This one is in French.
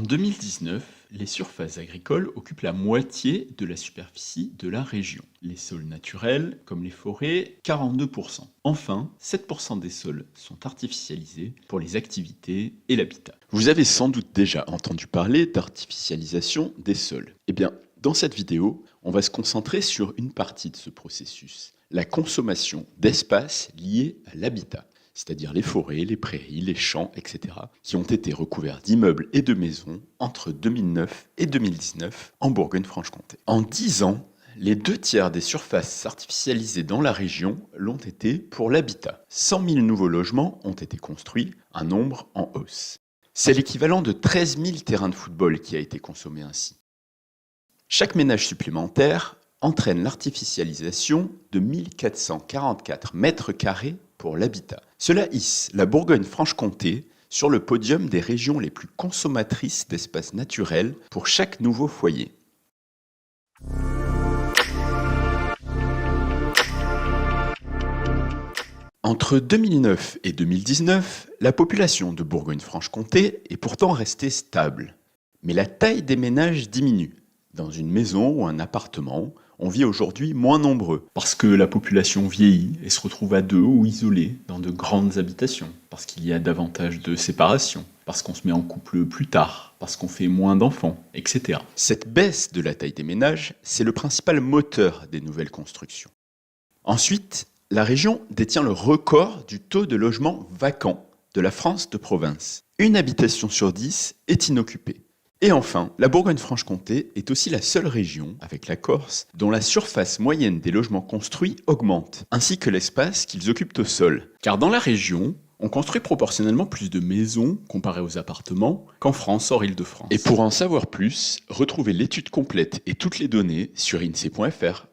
En 2019, les surfaces agricoles occupent la moitié de la superficie de la région. Les sols naturels, comme les forêts, 42%. Enfin, 7% des sols sont artificialisés pour les activités et l'habitat. Vous avez sans doute déjà entendu parler d'artificialisation des sols. Eh bien, dans cette vidéo, on va se concentrer sur une partie de ce processus, la consommation d'espace liée à l'habitat, c'est-à-dire les forêts, les prairies, les champs, etc., qui ont été recouverts d'immeubles et de maisons entre 2009 et 2019 en Bourgogne-Franche-Comté. En 10 ans, les 2/3 des surfaces artificialisées dans la région l'ont été pour l'habitat. 100 000 nouveaux logements ont été construits, un nombre en hausse. C'est l'équivalent de 13 000 terrains de football qui a été consommé ainsi. Chaque ménage supplémentaire entraîne l'artificialisation de 1444 mètres carrés pour l'habitat. Cela hisse la Bourgogne-Franche-Comté sur le podium des régions les plus consommatrices d'espaces naturels pour chaque nouveau foyer. Entre 2009 et 2019, la population de Bourgogne-Franche-Comté est pourtant restée stable. Mais la taille des ménages diminue. Dans une maison ou un appartement, on vit aujourd'hui moins nombreux. Parce que la population vieillit et se retrouve à deux ou isolée dans de grandes habitations. Parce qu'il y a davantage de séparation. Parce qu'on se met en couple plus tard. Parce qu'on fait moins d'enfants, etc. Cette baisse de la taille des ménages, c'est le principal moteur des nouvelles constructions. Ensuite, la région détient le record du taux de logements vacants de la France de province. Une habitation sur 10 est inoccupée. Et enfin, la Bourgogne-Franche-Comté est aussi la seule région, avec la Corse, dont la surface moyenne des logements construits augmente, ainsi que l'espace qu'ils occupent au sol. Car dans la région, on construit proportionnellement plus de maisons, comparé aux appartements, qu'en France hors Île-de-France. Et pour en savoir plus, retrouvez l'étude complète et toutes les données sur INSEE.fr.